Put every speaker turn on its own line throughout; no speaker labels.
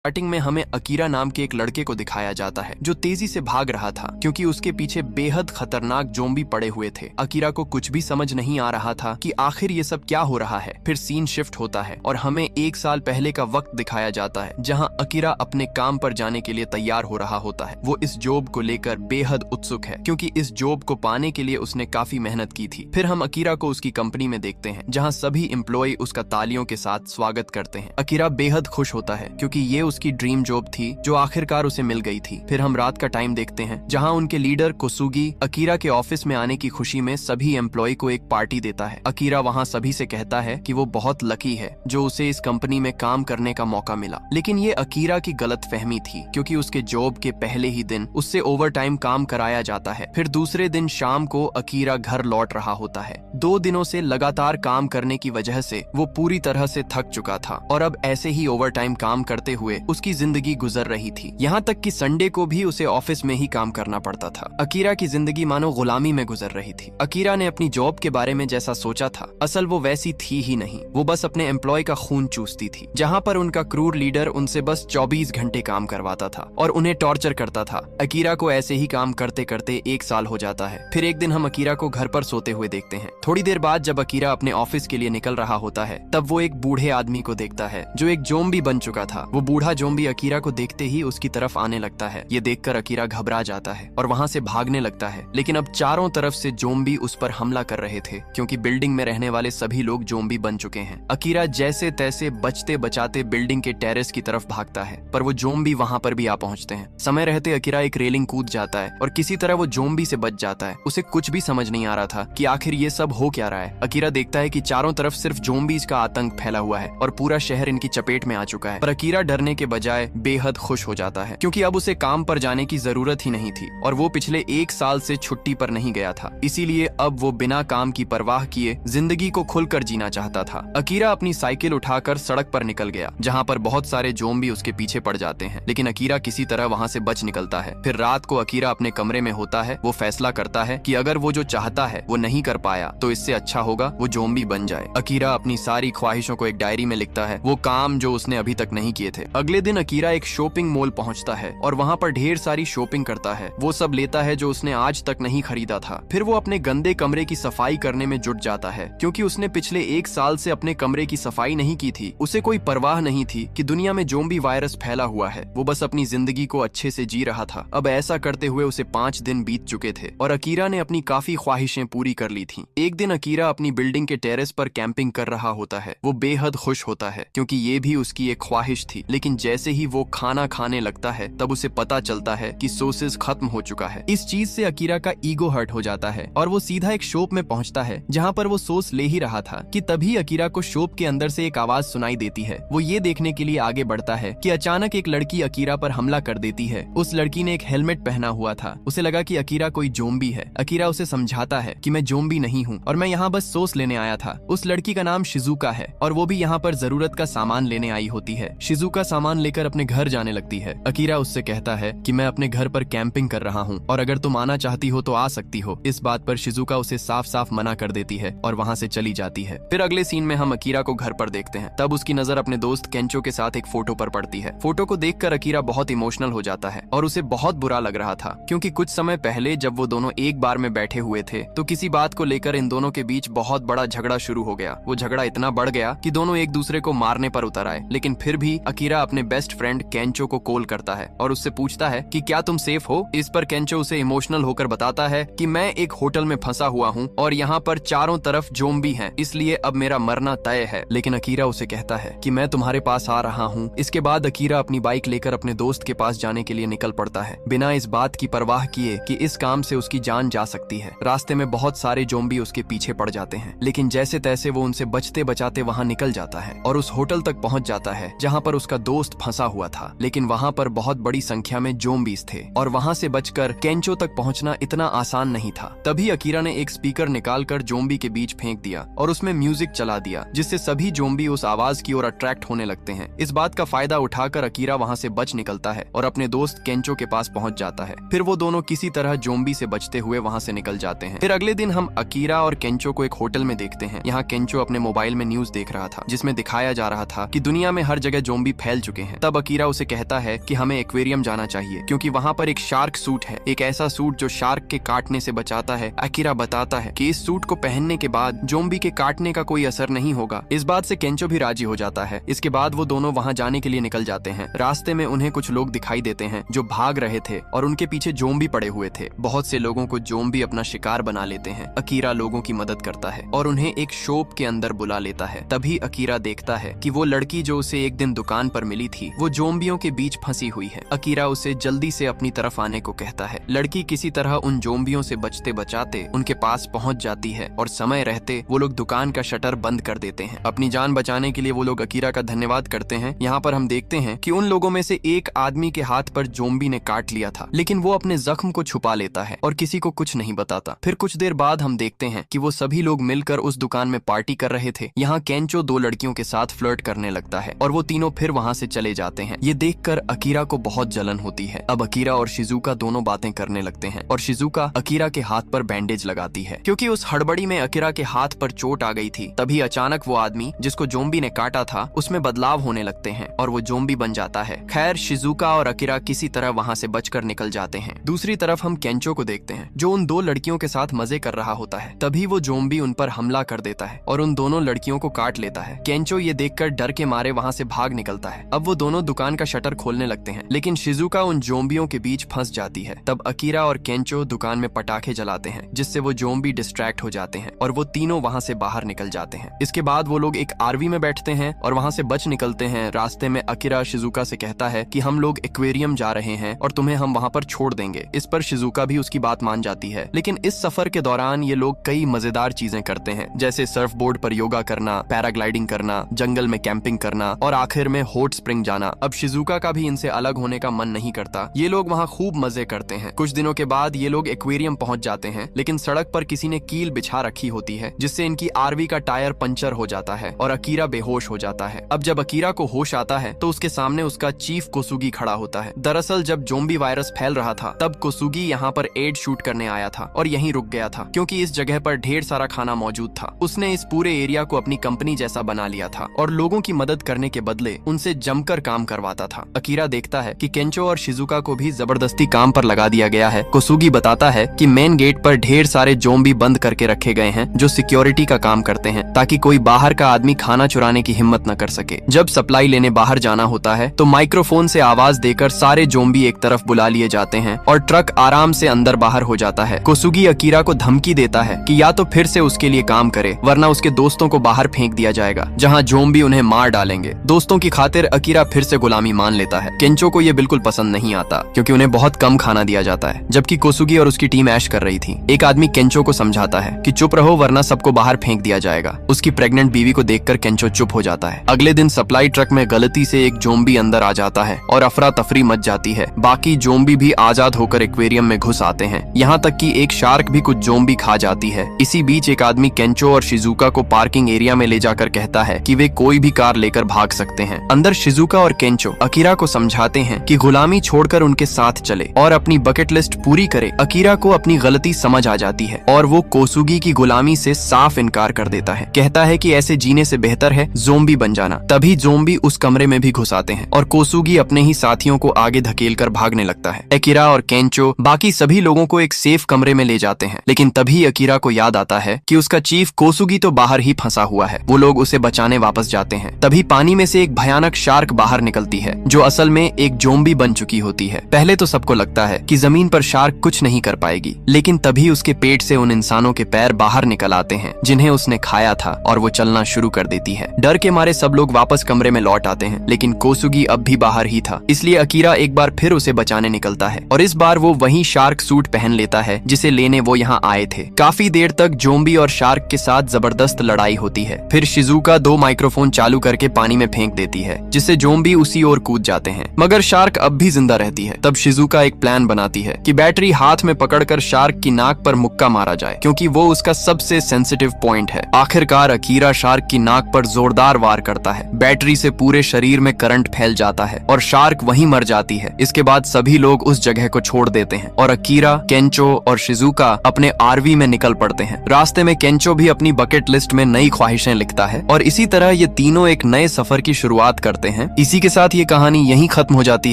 Starting में हमें Akira नाम के एक लड़के को दिखाया जाता है जो तेजी से भाग रहा था क्योंकि उसके पीछे बेहद खतरनाक ज़ोंबी पड़े हुए थे। अकीरा को कुछ भी समझ नहीं आ रहा था कि आखिर ये सब क्या हो रहा है। फिर सीन शिफ्ट होता है और हमें 1 साल पहले का वक्त दिखाया जाता है जहां अकीरा अपने काम पर जाने के लिए तैयार हो रहा होता है। वो इस जॉब को लेकर बेहद उत्सुक है क्योंकि इस जॉब को पाने के लिए उसने काफी मेहनत की थी। फिर हम अकीरा को उसकी कंपनी में देखते हैं जहाँ सभी एम्प्लॉय उसका तालियों के साथ स्वागत करते हैं। अकीरा बेहद खुश होता है क्योंकि ये उसकी ड्रीम जॉब थी जो आखिरकार उसे मिल गई थी। फिर हम रात का टाइम देखते हैं जहां उनके लीडर कोसुगी अकीरा के ऑफिस में आने की खुशी में सभी एम्प्लॉय को एक पार्टी देता है। अकीरा वहां सभी से कहता है कि वो बहुत लकी है जो उसे इस कंपनी में काम करने का मौका मिला। लेकिन ये अकीरा की गलतफहमी थी क्योंकि उसके जॉब के पहले ही दिन उससे ओवर टाइम काम कराया जाता है। फिर दूसरे दिन शाम को अकीरा घर लौट रहा होता है। 2 दिनों से लगातार काम करने की वजह से वो पूरी तरह से थक चुका था और अब ऐसे ही ओवर टाइम काम करते हुए उसकी जिंदगी गुजर रही थी। यहाँ तक कि संडे को भी उसे ऑफिस में ही काम करना पड़ता था। अकीरा की जिंदगी मानो गुलामी में गुजर रही थी। अकीरा ने अपनी जॉब के बारे में जैसा सोचा था असल वो वैसी थी ही नहीं। वो बस अपने एम्प्लॉय का खून चूसती थी। जहाँ पर उनका क्रूर लीडर उनसे बस 24 घंटे काम करवाता था और उन्हें टॉर्चर करता था। अकीरा को ऐसे ही काम करते करते 1 साल हो जाता है। फिर एक दिन हम अकीरा को घर पर सोते हुए देखते हैं। थोड़ी देर बाद जब अकीरा अपने ऑफिस के लिए निकल रहा होता है तब वो एक बूढ़े आदमी को देखता है जो एक ज़ॉम्बी बन चुका था। वो बूढ़ा ज़ॉम्बी अकीरा को देखते ही उसकी तरफ आने लगता है। ये देखकर अकीरा घबरा जाता है और वहाँ से भागने लगता है। लेकिन अब चारों तरफ से ज़ॉम्बी उस पर हमला कर रहे थे क्योंकि बिल्डिंग में रहने वाले सभी लोग ज़ॉम्बी बन चुके हैं। अकीरा जैसे तैसे बचते बचाते बिल्डिंग के टेरेस की तरफ भागता है पर वो ज़ॉम्बी वहाँ पर भी आ पहुँचते हैं। समय रहते अकीरा एक रेलिंग कूद जाता है और किसी तरह वो ज़ॉम्बी से बच जाता है। उसे कुछ भी समझ नहीं आ रहा था कि आखिर ये सब हो क्या रहा है। अकीरा देखता है कि चारों तरफ सिर्फ ज़ॉम्बीज का आतंक फैला हुआ है और पूरा शहर इनकी चपेट में आ चुका है। पर अकीरा डरने के बजाय बेहद खुश हो जाता है क्योंकि अब उसे काम पर जाने की जरूरत ही नहीं थी और वो पिछले 1 साल से छुट्टी पर नहीं गया था। इसीलिए अब वो बिना काम की परवाह किए जिंदगी को खुलकर जीना चाहता था। अकीरा अपनी साइकिल उठाकर सड़क पर निकल गया जहाँ पर बहुत सारे ज़ॉम्बी उसके पीछे पड़ जाते हैं। लेकिन अकीरा किसी तरह वहाँ से बच निकलता है। फिर रात को अकीरा अपने कमरे में होता है। वो फैसला करता है कि अगर वो जो चाहता है वो नहीं कर पाया तो इससे अच्छा होगा वो ज़ॉम्बी बन जाए। अकीरा अपनी सारी ख्वाहिशों को एक डायरी में लिखता है, वो काम जो उसने अभी तक नहीं किए थे। अगले दिन अकीरा एक शॉपिंग मॉल पहुंचता है और वहां पर ढेर सारी शॉपिंग करता है। वो सब लेता है जो उसने आज तक नहीं खरीदा था। फिर वो अपने गंदे कमरे की सफाई करने में जुट जाता है क्योंकि उसने पिछले 1 साल से अपने कमरे की सफाई नहीं की थी। उसे कोई परवाह नहीं थी कि दुनिया में ज़ॉम्बी वायरस फैला हुआ है। वो बस अपनी जिंदगी को अच्छे से जी रहा था। अब ऐसा करते हुए उसे 5 दिन बीत चुके थे और अकीरा ने अपनी काफी ख्वाहिशें पूरी कर ली थी। एक दिन अकीरा अपनी बिल्डिंग के टेरेस पर कैंपिंग कर रहा होता है। वो बेहद खुश होता है क्योंकि ये भी उसकी एक ख्वाहिश थी। लेकिन जैसे ही वो खाना खाने लगता है तब उसे पता चलता है कि सोसेस खत्म हो चुका है। इस चीज से अकीरा का ईगो हर्ट हो जाता है और वो सीधा एक शॉप में पहुंचता है जहां पर वो सॉस ले ही रहा था कि तभी अकीरा को शॉप के अंदर से एक आवाज सुनाई देती है। वो ये देखने के लिए आगे बढ़ता है कि अचानक एक लड़की अकीरा पर हमला कर देती है। उस लड़की ने एक हेलमेट पहना हुआ था। उसे लगा कि अकीरा कोई ज़ॉम्बी है। अकीरा उसे समझाता है कि मैं ज़ॉम्बी नहीं हूँ और मैं यहाँ बस सॉस लेने आया था। उस लड़की का नाम शिजुका है और वो भी यहाँ पर जरूरत का सामान लेने आई होती है। शिजुका सामान लेकर अपने घर जाने लगती है। अकीरा उससे कहता है कि मैं अपने घर पर कैंपिंग कर रहा हूँ और अगर तुम आना चाहती हो तो आ सकती हो। इस बात पर शिजुका उसे साफ साफ मना कर देती है और वहाँ से चली जाती है। फिर अगले सीन में हम अकीरा को घर पर देखते हैं। तब उसकी नजर अपने दोस्त केंचो के साथ एक फोटो पर पड़ती है। फोटो को देखकर अकीरा बहुत इमोशनल हो जाता है और उसे बहुत बुरा लग रहा था क्योंकि कुछ समय पहले जब वो दोनों एक बार में बैठे हुए थे तो किसी बात को लेकर इन दोनों के बीच बहुत बड़ा झगड़ा शुरू हो गया। वो झगड़ा इतना बढ़ गया कि दोनों एक दूसरे को मारने पर उतर आए। लेकिन फिर भी अकीरा अपने बेस्ट फ्रेंड केंचो को कॉल करता है और उससे पूछता है कि क्या तुम सेफ हो। इस पर केंचो उसे इमोशनल होकर बताता है कि मैं एक होटल में फंसा हुआ हूँ और यहाँ पर चारों तरफ ज़ॉम्बी हैं, इसलिए अब मेरा मरना तय है। लेकिन अकीरा उसे कहता है कि मैं तुम्हारे पास आ रहा हूँ। इसके बाद अकीरा अपनी बाइक लेकर अपने दोस्त के पास जाने के लिए निकल पड़ता है बिना इस बात की परवाह किए कि इस काम से उसकी जान जा सकती है। रास्ते में बहुत सारे ज़ॉम्बी उसके पीछे पड़ जाते हैं लेकिन जैसे तैसे वो उनसे बचते बचाते वहाँ निकल जाता है और उस होटल तक पहुँच जाता है जहाँ पर उसका दोस्त फंसा हुआ था। लेकिन वहाँ पर बहुत बड़ी संख्या में ज़ॉम्बीज थे और वहाँ से बचकर केंचो तक पहुँचना इतना आसान नहीं था। तभी अकीरा ने एक स्पीकर निकालकर ज़ॉम्बी के बीच फेंक दिया और उसमें म्यूजिक चला दिया जिससे सभी ज़ॉम्बी उस आवाज की ओर अट्रैक्ट होने लगते हैं। इस बात का फायदा उठाकर अकीरा वहाँ से बच निकलता है और अपने दोस्त केंचो के पास पहुँच जाता है। फिर वो दोनों किसी तरह ज़ॉम्बी से बचते हुए वहाँ से निकल जाते हैं। फिर अगले दिन हम अकीरा और केंचो को एक होटल में देखते हैं। यहाँ केंचो अपने मोबाइल में न्यूज देख रहा था जिसमें दिखाया जा रहा था कि दुनिया में हर जगह ज़ॉम्बी फैल चुके हैं। तब अकीरा उसे कहता है कि हमें एक्वेरियम जाना चाहिए क्योंकि वहाँ पर एक शार्क सूट है, एक ऐसा सूट जो शार्क के काटने से बचाता है। अकीरा बताता है कि इस सूट को पहनने के बाद ज़ॉम्बी के काटने का कोई असर नहीं होगा। इस बात से केंचो भी राजी हो जाता है। इसके बाद वो दोनों वहाँ जाने के लिए निकल जाते हैं। रास्ते में उन्हें कुछ लोग दिखाई देते हैं जो भाग रहे थे और उनके पीछे ज़ॉम्बी पड़े हुए थे। बहुत से लोगों को ज़ॉम्बी अपना शिकार बना लेते हैं। अकीरा लोगों की मदद करता है और उन्हें एक शॉप के अंदर बुला लेता है। तभी अकीरा देखता है कि वो लड़की जो उसे एक दिन दुकान पर मिली थी वो ज़ॉम्बियों के बीच फंसी हुई है। अकीरा उसे जल्दी से अपनी तरफ आने को कहता है। लड़की किसी तरह उन ज़ॉम्बियों से बचते बचाते उनके पास पहुंच जाती है और समय रहते वो लोग दुकान का शटर बंद कर देते हैं। अपनी जान बचाने के लिए वो लोग अकीरा का धन्यवाद करते हैं। यहाँ पर हम देखते हैं कि उन लोगों में से एक आदमी के हाथ पर ज़ॉम्बी ने काट लिया था, लेकिन वो अपने जख्म को छुपा लेता है और किसी को कुछ नहीं बताता। फिर कुछ देर बाद हम देखते हैं कि वो सभी लोग मिलकर उस दुकान में पार्टी कर रहे थे। यहाँ केंचो दो लड़कियों के साथ फ्लर्ट करने लगता है और वो तीनों फिर वहाँ से चले जाते हैं। ये देखकर अकीरा को बहुत जलन होती है। अब अकीरा और शिजुका दोनों बातें करने लगते हैं और शिजुका अकीरा के हाथ पर बैंडेज लगाती है क्योंकि उस हड़बड़ी में अकीरा के हाथ पर चोट आ गई थी। तभी अचानक वो आदमी जिसको ज़ॉम्बी ने काटा था उसमें बदलाव होने लगते हैं और वो ज़ॉम्बी बन जाता है। खैर शिजुका और अकीरा किसी तरह वहाँ से बचकर निकल जाते हैं। दूसरी तरफ हम केंचो को देखते हैं जो उन दो लड़कियों के साथ मजे कर रहा होता है। तभी वो ज़ॉम्बी उन पर हमला कर देता है और उन दोनों लड़कियों को काट लेता है। केंचो ये देखकर डर के मारे वहाँ से भाग निकलता है। अब वो दोनों दुकान का शटर खोलने लगते हैं, लेकिन शिजुका उन ज़ॉम्बियों के बीच फंस जाती है। तब अकीरा और केंचो दुकान में पटाखे जलाते हैं जिससे वो ज़ॉम्बी डिस्ट्रैक्ट हो जाते हैं और वो तीनों वहाँ से बाहर निकल जाते हैं। इसके बाद वो लोग एक आरवी में बैठते हैं और वहाँ से बच निकलते हैं। रास्ते में अकीरा शिजुका से कहता है कि हम लोग एक्वेरियम जा रहे हैं और तुम्हें हम वहाँ पर छोड़ देंगे। इस पर शिजुका भी उसकी बात मान जाती है। लेकिन इस सफर के दौरान ये लोग कई मजेदार चीजें करते हैं, जैसे सर्फ बोर्ड पर योगा करना, पैराग्लाइडिंग करना, जंगल में कैंपिंग करना और आखिर में हॉट स्प्रिंग जाना। अब शिजुका का भी इनसे अलग होने का मन नहीं करता। ये लोग वहाँ खूब मजे करते हैं। कुछ दिनों के बाद ये लोग एक्वेरियम पहुंच जाते हैं, लेकिन सड़क पर किसी ने कील बिछा रखी होती है जिससे इनकी आरवी का टायर पंचर हो जाता है और अकीरा बेहोश हो जाता है। अब जब अकीरा को होश आता है तो उसके सामने उसका चीफ कोसुगी खड़ा होता है। दरअसल जब ज़ॉम्बी वायरस फैल रहा था तब कोसुगी यहाँ पर एड शूट करने आया था और यहीं रुक गया था क्योंकि इस जगह पर ढेर सारा खाना मौजूद था। उसने इस पूरे एरिया को अपनी कंपनी जैसा बना लिया था और लोगों की मदद करने के बदले उनसे जमकर काम करवाता था। अकीरा देखता है कि केंचो और शिजुका को भी जबरदस्ती काम पर लगा दिया गया है। कोसुगी बताता है कि मेन गेट पर ढेर सारे ज़ॉम्बी बंद करके रखे गए हैं जो सिक्योरिटी का काम करते हैं ताकि कोई बाहर का आदमी खाना चुराने की हिम्मत न कर सके। जब सप्लाई लेने बाहर जाना होता है तो माइक्रोफोन से आवाज देकर सारे ज़ॉम्बी एक तरफ बुला लिए जाते हैं और ट्रक आराम से अंदर बाहर हो जाता है। कोसुगी अकीरा को धमकी देता है कि या तो फिर से उसके लिए काम करे वरना उसके दोस्तों को बाहर फेंक दिया जाएगा जहां ज़ॉम्बी उन्हें मार डालेंगे। दोस्तों की खातिर अकीरा फिर से गुलामी मान लेता है। केंचो को ये बिल्कुल पसंद नहीं आता क्योंकि उन्हें बहुत कम खाना दिया जाता है, जबकि कोसुगी और उसकी टीम ऐश कर रही थी। एक आदमी केंचो को समझाता है कि चुप रहो वरना सबको बाहर फेंक दिया जाएगा। उसकी प्रेग्नेंट बीवी को देखकर केंचो चुप हो जाता है। अगले दिन सप्लाई ट्रक में गलती से एक ज़ॉम्बी अंदर आ जाता है और अफरा तफरी मच जाती है। बाकी ज़ॉम्बी भी आजाद होकर एक्वेरियम में घुस आते हैं, यहाँ तक कि एक शार्क भी कुछ ज़ॉम्बी खा जाती है। इसी बीच एक आदमी केंचो और शिजुका को पार्किंग एरिया में ले जाकर कहता है कि वे कोई भी कार लेकर भाग सकते हैं। अंदर शिजुका और केंचो अकीरा को समझाते हैं कि गुलामी छोड़कर उनके साथ चले और अपनी बकेट लिस्ट पूरी करे। अकीरा को अपनी गलती समझ आ जाती है और वो कोसुगी की गुलामी से साफ इनकार कर देता है। कहता है कि ऐसे जीने से बेहतर है ज़ॉम्बी बन जाना। तभी ज़ॉम्बी उस कमरे में भी घुस आते हैं और कोसुगी अपने ही साथियों को आगे धकेल कर भागने लगता है। अकीरा और केंचो बाकी सभी लोगों को एक सेफ कमरे में ले जाते हैं, लेकिन तभी अकीरा को याद आता है कि उसका चीफ कोसुगी तो बाहर ही फंसा हुआ है। वो लोग उसे बचाने वापस जाते हैं। तभी पानी में से एक भयानक शार्क बाहर निकलती है जो असल में एक ज़ॉम्बी बन चुकी होती है। पहले तो सबको लगता है कि जमीन पर शार्क कुछ नहीं कर पाएगी, लेकिन तभी उसके पेट से उन इंसानों के पैर बाहर निकल आते हैं जिन्हें उसने खाया था और वो चलना शुरू कर देती है। डर के मारे सब लोग वापस कमरे में लौट आते हैं, लेकिन कोसुगी अब भी बाहर ही था। इसलिए अकीरा एक बार फिर उसे बचाने निकलता है और इस बार वो वही शार्क सूट पहन लेता है जिसे लेने वो यहाँ आए थे। काफी देर तक ज़ॉम्बी और शार्क के साथ जबरदस्त लड़ाई होती है। फिर शिजुका 2 माइक्रोफोन चालू करके पानी में फेंक देती है जिससे ज़ॉम्बी उसी ओर कूद जाते हैं, मगर शार्क अब भी जिंदा रहती है। तब शिजुका एक प्लान बनाती है कि बैटरी हाथ में पकड़कर शार्क की नाक पर मुक्का मारा जाए क्योंकि वो उसका सबसे सेंसिटिव पॉइंट है। आखिरकार अकीरा शार्क की नाक पर जोरदार वार करता है। बैटरी से पूरे शरीर में करंट फैल जाता है और शार्क वहीं मर जाती है। इसके बाद सभी लोग उस जगह को छोड़ देते हैं और अकीरा, केंचो और शिजुका अपने आरवी में निकल पड़ते हैं। रास्ते में केंचो भी अपनी बकेट लिस्ट में नई ख्वाहिशें लिखता है और इसी तरह ये तीनों एक नए सफर की शुरुआत करते हैं हैं। इसी के साथ ये कहानी यहीं खत्म हो जाती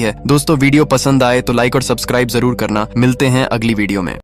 है। दोस्तों वीडियो पसंद आए तो लाइक और सब्सक्राइब जरूर करना। मिलते हैं अगली वीडियो में।